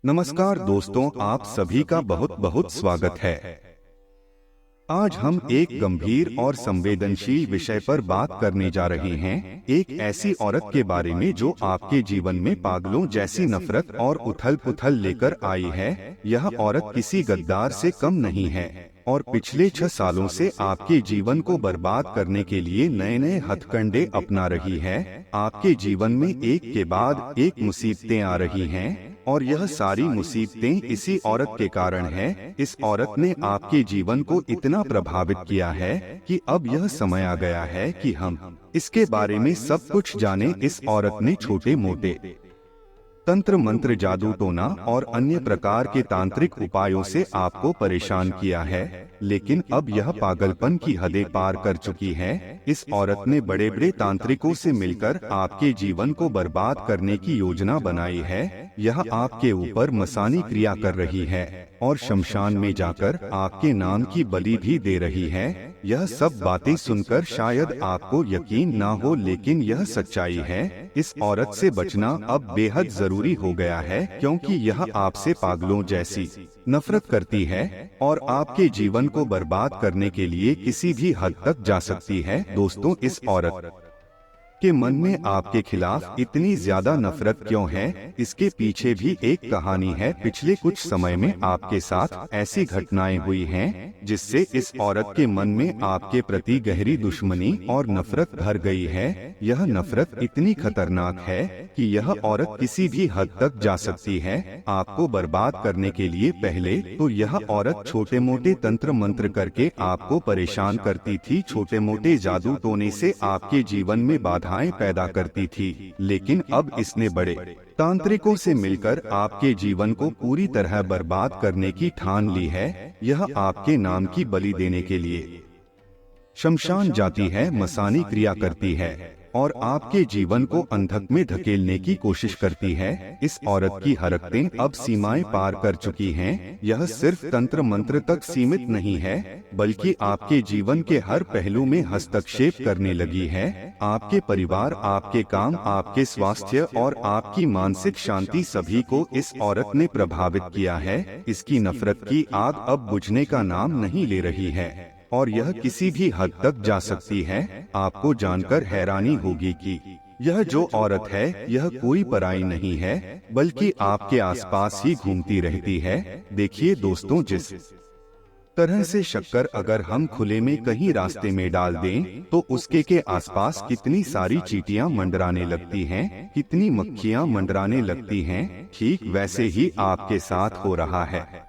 नमस्कार दोस्तों, आप सभी का बहुत बहुत स्वागत है। आज हम एक गंभीर और संवेदनशील विषय पर बात करने जा रहे हैं। एक ऐसी औरत के बारे में जो आपके जीवन में पागलों जैसी नफरत और उथल-पुथल लेकर आई है। यह औरत किसी गद्दार से कम नहीं है और पिछले 6 सालों से आपके जीवन को बर्बाद करने के लिए नए नए हथकंडे अपना रही है। आपके जीवन में एक के बाद एक मुसीबतें आ रही हैं और यह सारी मुसीबतें इसी औरत के कारण है। इस औरत ने आपके जीवन को इतना प्रभावित किया है कि अब यह समय आ गया है कि हम इसके बारे में सब कुछ जानें। इस औरत ने छोटे मोटे तंत्र मंत्र, जादू टोना और अन्य प्रकार के तांत्रिक उपायों से आपको परेशान किया है, लेकिन अब यह पागलपन की हदें पार कर चुकी है। इस औरत ने बड़े बड़े तांत्रिकों से मिलकर आपके जीवन को बर्बाद करने की योजना बनाई है। यह आपके ऊपर मसानी क्रिया कर रही है और शमशान में जाकर आपके नाम की बलि भी दे रही है। यह सब बातें सुनकर शायद आपको यकीन ना हो, लेकिन यह सच्चाई है। इस औरत से बचना अब बेहद जरूरी हो गया है, क्योंकि यह आपसे पागलों जैसी नफरत करती है और आपके जीवन को बर्बाद करने के लिए किसी भी हद तक जा सकती है। दोस्तों, इस औरत के मन में आपके खिलाफ इतनी ज्यादा नफरत क्यों है? इसके पीछे भी एक कहानी है। पिछले कुछ समय में आपके साथ ऐसी घटनाएं हुई हैं जिससे इस औरत के मन में आपके प्रति गहरी दुश्मनी और नफरत भर गई है। यह नफरत इतनी खतरनाक है कि यह औरत किसी भी हद तक जा सकती है आपको बर्बाद करने के लिए। पहले तो यह औरत छोटे मोटे तंत्र मंत्र करके आपको परेशान करती थी, छोटे मोटे जादू टोने से आपके जीवन में बाधा पैदा करती थी, लेकिन अब इसने बड़े तांत्रिकों से मिलकर आपके जीवन को पूरी तरह बर्बाद करने की ठान ली है। यह आपके नाम की बलि देने के लिए शमशान जाती है, मसानी क्रिया करती है और आपके जीवन को अंधक में धकेलने की कोशिश करती है। इस औरत की हरकतें अब सीमाएं पार कर चुकी हैं। यह सिर्फ तंत्र मंत्र तक सीमित नहीं है, बल्कि आपके जीवन के हर पहलू में हस्तक्षेप करने लगी है। आपके परिवार, आपके काम, आपके स्वास्थ्य और आपकी मानसिक शांति, सभी को इस औरत ने प्रभावित किया है। इसकी नफरत की आग अब बुझने का नाम नहीं ले रही है और यह किसी भी हद तक जा सकती है। आपको जानकर हैरानी होगी कि यह जो औरत है यह कोई पराई नहीं है, बल्कि आपके आसपास ही घूमती रहती है। देखिए दोस्तों, जिस तरह से शक्कर अगर हम खुले में कहीं रास्ते में डाल दें तो उसके के आसपास कितनी सारी चींटियां मंडराने लगती हैं, कितनी मक्खियां मंडराने लगती हैं, ठीक वैसे ही आपके साथ हो रहा है।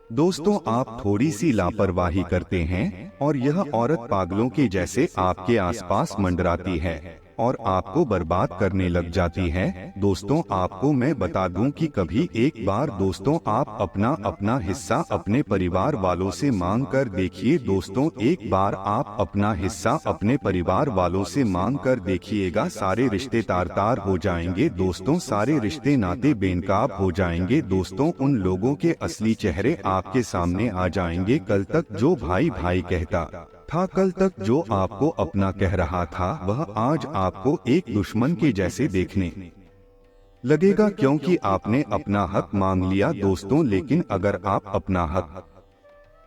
दोस्तों, आप थोड़ी सी लापरवाही करते हैं और यह औरत पागलों के जैसे आपके आसपास मंडराती है और आपको बर्बाद करने लग जाती है। दोस्तों, आपको मैं बता दूं कि कभी एक बार दोस्तों आप अपना हिस्सा अपने परिवार वालों से मांग कर देखिए। दोस्तों, एक बार आप अपना हिस्सा अपने परिवार वालों से मांग कर देखिएगा, सारे रिश्ते तार-तार हो जाएंगे। दोस्तों, सारे रिश्ते नाते बेनकाब हो जाएंगे। दोस्तों, उन लोगों के असली चेहरे आपके सामने आ जाएंगे। कल तक जो भाई भाई कहता था, कल तक जो आपको अपना कह रहा था, वह आज आपको एक दुश्मन के जैसे देखने लगेगा, क्योंकि आपने अपना हक मांग लिया। दोस्तों, लेकिन अगर आप अपना हक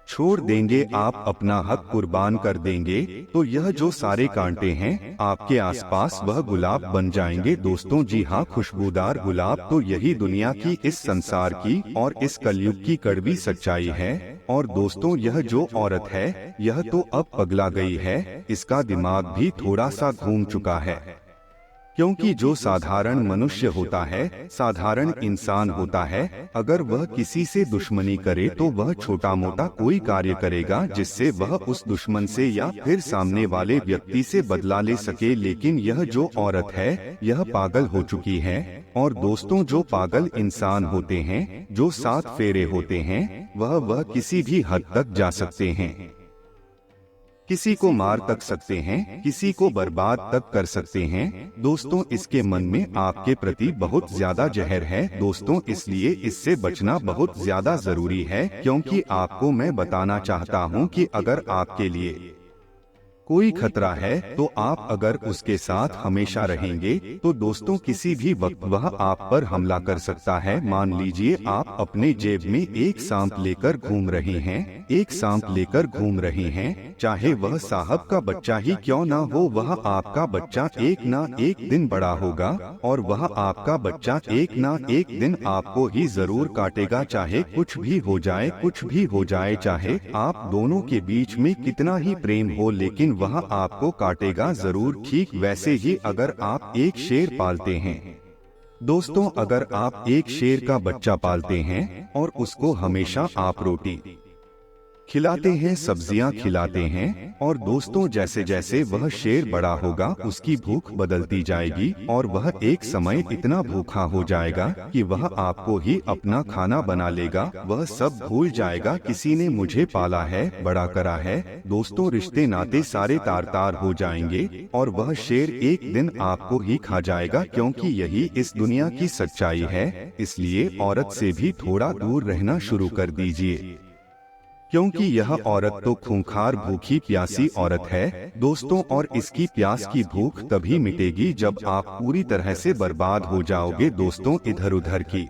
छोड़ देंगे, आप अपना हक कुर्बान कर देंगे, तो यह जो सारे कांटे हैं आपके आसपास वह गुलाब बन जाएंगे। दोस्तों, जी हाँ, खुशबूदार गुलाब। तो यही दुनिया की, इस संसार की और इस कलयुग की कड़वी सच्चाई है। और दोस्तों, यह जो औरत है यह तो अब पगला गई है, इसका दिमाग भी थोड़ा सा घूम चुका है, क्योंकि जो साधारण मनुष्य होता है, साधारण इंसान होता है, अगर वह किसी से दुश्मनी करे तो वह छोटा मोटा कोई कार्य करेगा जिससे वह उस दुश्मन से या फिर सामने वाले व्यक्ति से बदला ले सके। लेकिन यह जो औरत है यह पागल हो चुकी है। और दोस्तों, जो पागल इंसान होते हैं, जो 7 फेरे होते हैं, वह किसी भी हद तक जा सकते हैं, किसी को मार तक सकते हैं, किसी को बर्बाद तक कर सकते हैं। दोस्तों, इसके मन में आपके प्रति बहुत ज्यादा जहर है। दोस्तों, इसलिए इससे बचना बहुत ज्यादा जरूरी है, क्योंकि आपको मैं बताना चाहता हूं कि अगर आपके लिए कोई खतरा है तो आप अगर उसके साथ हमेशा रहेंगे तो दोस्तों किसी भी वक्त वह आप पर हमला कर सकता है। मान लीजिए आप अपने जेब में एक सांप लेकर घूम रहे हैं, चाहे वह साहब का बच्चा ही क्यों ना हो, वह आपका बच्चा एक ना एक दिन बड़ा होगा और वह आपका बच्चा एक ना एक दिन आपको ही जरूर काटेगा। चाहे कुछ भी हो जाए, चाहे आप दोनों के बीच में कितना ही प्रेम हो, लेकिन वह आपको काटेगा जरूर। ठीक वैसे ही अगर आप एक शेर पालते हैं दोस्तों, अगर आप एक शेर का बच्चा पालते हैं और उसको हमेशा आप रोटी खिलाते हैं, सब्जियां खिलाते हैं, और दोस्तों जैसे जैसे वह शेर बड़ा होगा उसकी भूख बदलती जाएगी और वह एक समय इतना भूखा हो जाएगा कि वह आपको ही अपना खाना बना लेगा। वह सब भूल जाएगा किसी ने मुझे पाला है, बड़ा करा है। दोस्तों रिश्ते नाते सारे तार तार हो जाएंगे और वह शेर एक दिन आपको ही खा जाएगा, क्योंकि यही इस दुनिया की सच्चाई है। इसलिए औरत से भी थोड़ा दूर रहना शुरू कर दीजिए, क्योंकि यह औरत तो खूंखार भूखी प्यासी औरत है दोस्तों, और इसकी प्यास की भूख तभी मिटेगी जब आप पूरी तरह से बर्बाद हो जाओगे। दोस्तों इधर उधर की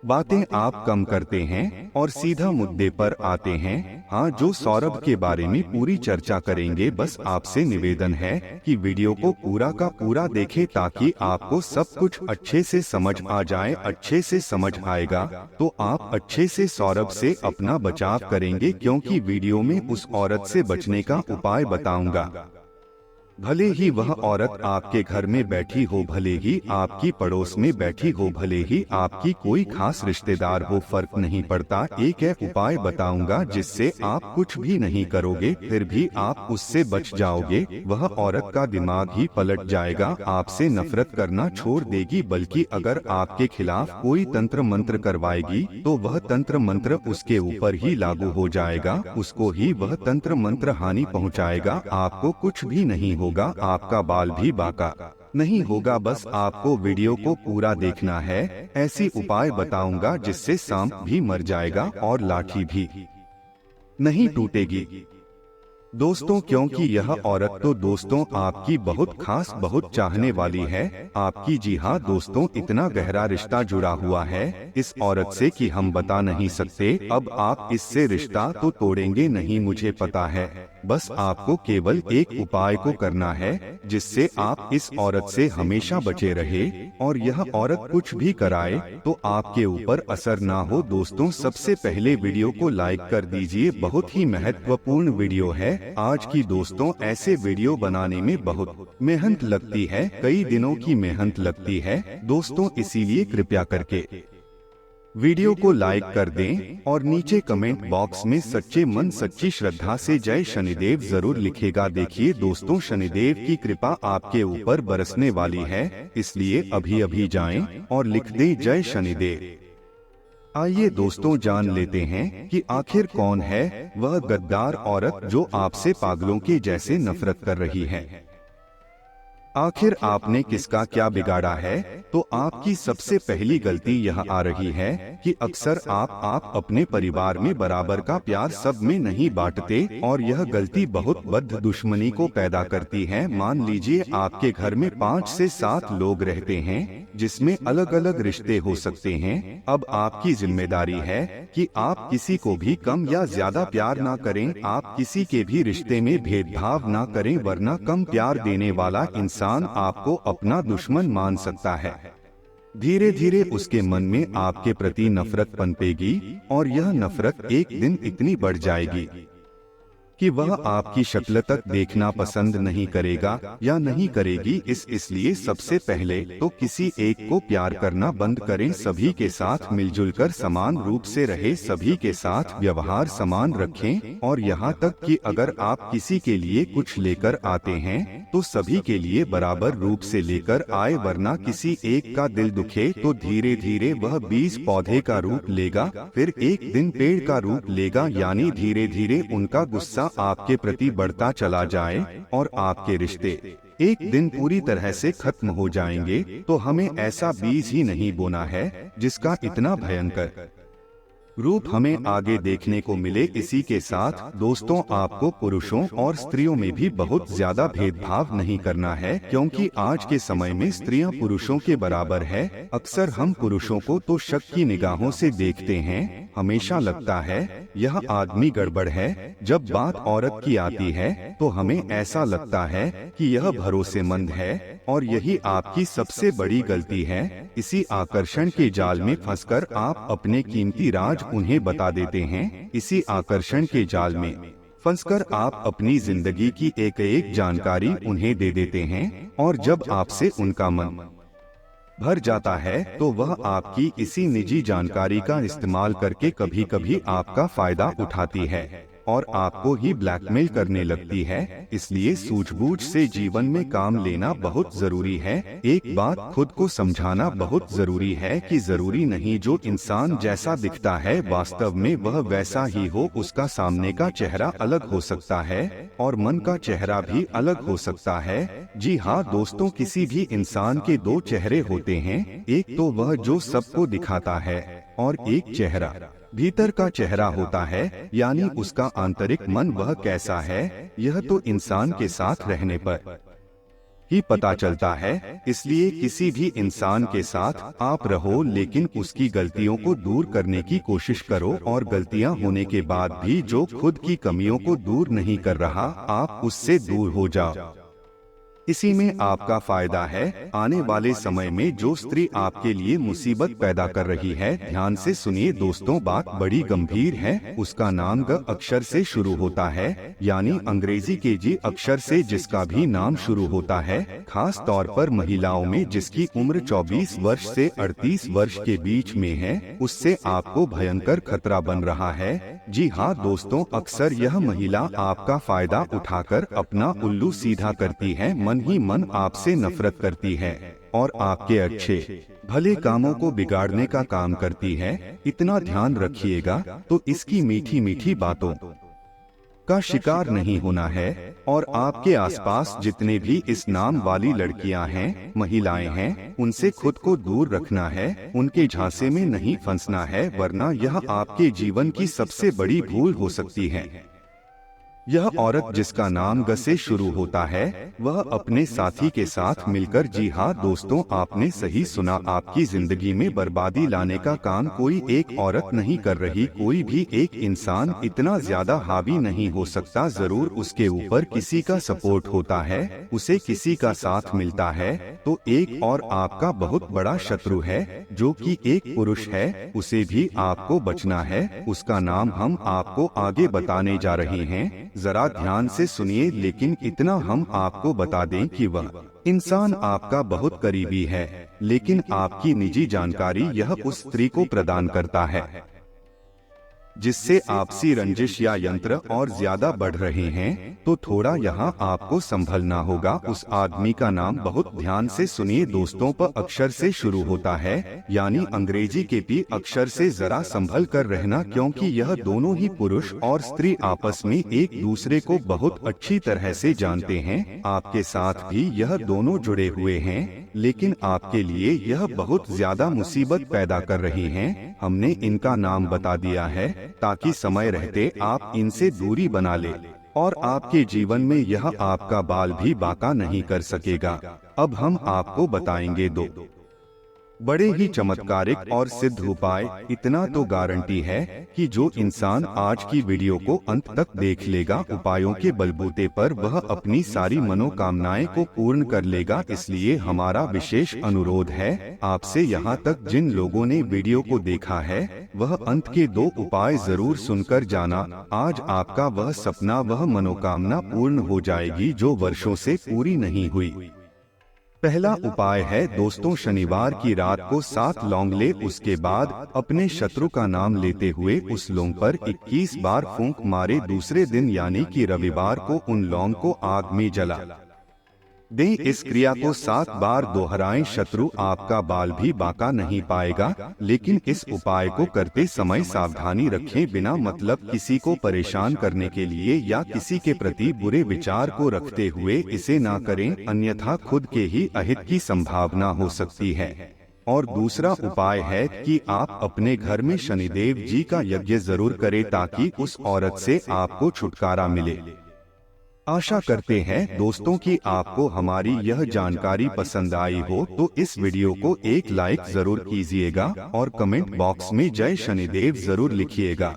बातें आप कम करते हैं और सीधा मुद्दे पर आते हैं। हाँ, जो सौरभ के बारे में पूरी चर्चा करेंगे, बस आपसे निवेदन है कि वीडियो को पूरा का पूरा देखें ताकि आपको सब कुछ अच्छे से समझ आ जाए। अच्छे से समझ आएगा तो आप अच्छे से सौरभ से अपना बचाव करेंगे, क्योंकि वीडियो में उस औरत से बचने का उपाय बताऊंगा। भले ही वह औरत आपके घर में बैठी हो, भले ही आपकी पड़ोस में बैठी हो, भले ही आपकी कोई खास रिश्तेदार हो, फर्क नहीं पड़ता। एक उपाय बताऊंगा जिससे आप कुछ भी नहीं करोगे फिर भी आप उससे बच जाओगे। वह औरत का दिमाग ही पलट जाएगा, आपसे नफरत करना छोड़ देगी, बल्कि अगर आपके खिलाफ कोई तंत्र मंत्र करवाएगी तो वह तंत्र मंत्र उसके ऊपर ही लागू हो जाएगा, उसको ही वह तंत्र मंत्र हानि पहुँचाएगा। आपको कुछ भी नहीं होगा, आपका बाल भी बाका नहीं होगा। बस आपको वीडियो को पूरा देखना है। ऐसी उपाय बताऊंगा जिससे सांप भी मर जाएगा और लाठी भी नहीं टूटेगी दोस्तों, क्योंकि यह औरत तो दोस्तों आपकी बहुत खास, बहुत चाहने वाली है आपकी। जी हाँ दोस्तों, इतना गहरा रिश्ता जुड़ा हुआ है इस औरत से कि हम बता नहीं सकते। अब आप इससे रिश्ता तो तोड़ेंगे नहीं, मुझे पता है। बस आपको केवल एक उपाय को करना है जिससे आप इस औरत से हमेशा बचे रहे, और यह औरत कुछ भी कराए तो आपके ऊपर असर ना हो। दोस्तों सबसे पहले वीडियो को लाइक कर दीजिए, बहुत ही महत्वपूर्ण वीडियो है आज की। दोस्तों ऐसे वीडियो बनाने में बहुत मेहनत लगती है, कई दिनों की मेहनत लगती है दोस्तों, इसीलिए कृपया करके वीडियो को लाइक कर दें और नीचे कमेंट बॉक्स में सच्चे मन सच्ची श्रद्धा से जय शनिदेव जरूर लिखेगा। देखिए दोस्तों, शनिदेव की कृपा आपके ऊपर बरसने वाली है, इसलिए अभी अभी जाएं और लिख दें जय शनिदेव। आइए दोस्तों जान लेते हैं कि आखिर कौन है वह गद्दार औरत जो आपसे पागलों के जैसे नफरत कर रही है। आखिर आपने किसका क्या बिगाड़ा है? तो आपकी सबसे पहली गलती यह आ रही है कि अक्सर आप अपने परिवार में बराबर का प्यार सब में नहीं बांटते, और यह गलती बहुत बद्ध दुश्मनी को पैदा करती है। मान लीजिए आपके घर में 5 से 7 लोग रहते हैं जिसमें अलग अलग रिश्ते हो सकते हैं। अब आपकी जिम्मेदारी है कि आप किसी को भी कम या ज्यादा प्यार ना करें, आप किसी के भी रिश्ते में भेदभाव ना करें, वरना कम प्यार देने वाला इंसान आपको अपना दुश्मन मान सकता है। धीरे धीरे उसके मन में आपके प्रति नफरत पनपेगी और यह नफरत एक दिन इतनी बढ़ जाएगी कि वह आपकी शक्ल तक देखना पसंद नहीं करेगा या नहीं करेगी। इसलिए सबसे पहले तो किसी एक को प्यार करना बंद करें, सभी के साथ मिलजुल कर समान रूप से रहे, सभी के साथ व्यवहार समान रखें, और यहाँ तक कि अगर आप किसी के लिए कुछ लेकर आते हैं तो सभी के लिए बराबर रूप से लेकर आए, वरना किसी एक का दिल दुखे तो धीरे धीरे वह 20 पौधे का रूप लेगा, फिर एक दिन पेड़ का रूप लेगा, यानी धीरे धीरे उनका गुस्सा आपके प्रति बढ़ता चला जाए और आपके रिश्ते एक दिन पूरी तरह से खत्म हो जाएंगे। तो हमें ऐसा बीज ही नहीं बोना है जिसका इतना भयंकर रूप हमें आगे देखने को मिले। इसी के साथ दोस्तों, आपको पुरुषों और स्त्रियों में भी बहुत ज्यादा भेदभाव नहीं करना है, क्योंकि आज के समय में स्त्रियां पुरुषों के बराबर है। अक्सर हम पुरुषों को तो शक की निगाहों से देखते हैं, हमेशा लगता है यह आदमी गड़बड़ है। जब बात औरत की आती है तो हमें ऐसा लगता है कि यह भरोसेमंद है, और यही आपकी सबसे बड़ी गलती है। इसी आकर्षण के जाल में फंसकर आप अपने कीमती राज उन्हें बता देते हैं। इसी आकर्षण के जाल में फंसकर आप अपनी जिंदगी की एक एक जानकारी उन्हें दे देते हैं, और जब आपसे उनका मन भर जाता है तो वह आपकी इसी निजी जानकारी का इस्तेमाल करके कभी कभी आपका फायदा उठाती है और आपको ही ब्लैकमेल करने लगती है। इसलिए सूझबूझ से जीवन में काम लेना बहुत जरूरी है। एक बात खुद को समझाना बहुत जरूरी है कि जरूरी नहीं जो इंसान जैसा दिखता है वास्तव में वह वैसा ही हो। उसका सामने का चेहरा अलग हो सकता है और मन का चेहरा भी अलग हो सकता है। जी हाँ दोस्तों, किसी भी इंसान के दो चेहरे होते हैं, एक तो वह जो सबको दिखाता है और एक चेहरा भीतर का चेहरा होता है, यानी उसका आंतरिक मन वह कैसा है, यह तो इंसान के साथ रहने पर ही पता चलता है। इसलिए किसी भी इंसान के साथ आप रहो, लेकिन उसकी गलतियों को दूर करने की कोशिश करो, और गलतियां होने के बाद भी जो खुद की कमियों को दूर नहीं कर रहा, आप उससे दूर हो जाओ। इसी में आपका फायदा है। आने वाले समय में जो स्त्री आपके लिए मुसीबत पैदा कर रही है, ध्यान से सुनिए दोस्तों, बात बड़ी गंभीर है। उसका नाम ग अक्षर से शुरू होता है, यानी अंग्रेजी के जी अक्षर से जिसका भी नाम शुरू होता है। खास तौर पर महिलाओं में जिसकी उम्र 24 वर्ष से 38 वर्ष के बीच में है, उससे आपको भयंकर खतरा बन रहा है। जी हाँ दोस्तों, अक्सर यह महिला आपका फायदा उठाकर अपना उल्लू सीधा करती है। मन ही मन आपसे नफरत करती है और आपके अच्छे भले कामों को बिगाड़ने का काम करती है। इतना ध्यान रखिएगा। तो इसकी मीठी मीठी बातों का शिकार नहीं होना है, और आपके आसपास जितने भी इस नाम वाली लड़कियां हैं, महिलाएं हैं, उनसे खुद को दूर रखना है। उनके झांसे में नहीं फंसना है, वरना यह आपके जीवन की सबसे बड़ी भूल हो सकती है। यह औरत जिसका नाम ग से शुरू होता है, वह अपने साथी के साथ मिलकर, जी हाँ दोस्तों आपने सही सुना, आपकी जिंदगी में बर्बादी लाने का काम कोई एक औरत नहीं कर रही। कोई भी एक इंसान इतना ज्यादा हावी नहीं हो सकता। जरूर उसके ऊपर किसी का सपोर्ट होता है, उसे किसी का साथ मिलता है। तो एक और आपका बहुत बड़ा शत्रु है जो कि एक पुरुष है, उसे भी आपको बचना है। उसका नाम हम आपको आगे बताने जा रहे हैं, जरा ध्यान से सुनिए। लेकिन इतना हम आपको बता दें कि वह इंसान आपका बहुत करीबी है, लेकिन आपकी निजी जानकारी यह उस स्त्री को प्रदान करता है, जिससे आपसी रंजिश या यंत्र और ज्यादा बढ़ रहे हैं। तो थोड़ा यहाँ आपको संभलना होगा। उस आदमी का नाम बहुत ध्यान से सुनिए दोस्तों, प अक्षर से शुरू होता है, यानी अंग्रेजी के पी अक्षर से। जरा संभल कर रहना, क्योंकि यह दोनों ही पुरुष और स्त्री आपस में एक दूसरे को बहुत अच्छी तरह से जानते हैं। आपके साथ भी यह दोनों जुड़े हुए हैं, लेकिन आपके लिए यह बहुत ज्यादा मुसीबत पैदा कर रही हैं। हमने इनका नाम बता दिया है ताकि समय रहते आप इनसे दूरी बना ले, और आपके जीवन में यह आपका बाल भी बाका नहीं कर सकेगा। अब हम आपको बताएंगे दो बड़े ही चमत्कारिक और सिद्ध उपाय। इतना तो गारंटी है कि जो इंसान आज की वीडियो को अंत तक देख लेगा, उपायों के बलबूते पर वह अपनी सारी मनोकामनाएं को पूर्ण कर लेगा। इसलिए हमारा विशेष अनुरोध है आपसे, यहाँ तक जिन लोगों ने वीडियो को देखा है, वह अंत के दो उपाय जरूर सुनकर जाना। आज आपका वह सपना, वह मनोकामना पूर्ण हो जाएगी जो वर्षों से पूरी नहीं हुई। पहला उपाय है दोस्तों, शनिवार की रात को 7 लौंग ले, उसके बाद अपने शत्रु का नाम लेते हुए उस लौंग पर 21 बार फूंक मारे। दूसरे दिन यानी कि रविवार को उन लौंग को आग में जला दें। इस क्रिया को 7 बार दोहराएं। शत्रु आपका बाल भी बाका नहीं पाएगा, लेकिन इस उपाय को करते समय सावधानी रखें। बिना मतलब किसी को परेशान करने के लिए या किसी के प्रति बुरे विचार को रखते हुए इसे ना करें, अन्यथा खुद के ही अहित की संभावना हो सकती है। और दूसरा उपाय है कि आप अपने घर में शनिदेव जी का यज्ञ जरूर करें ताकि उस औरत से आपको छुटकारा मिले। आशा करते हैं दोस्तों कि आपको हमारी यह जानकारी पसंद आई हो, तो इस वीडियो को एक लाइक जरूर कीजिएगा और कमेंट बॉक्स में जय शनिदेव जरूर लिखिएगा।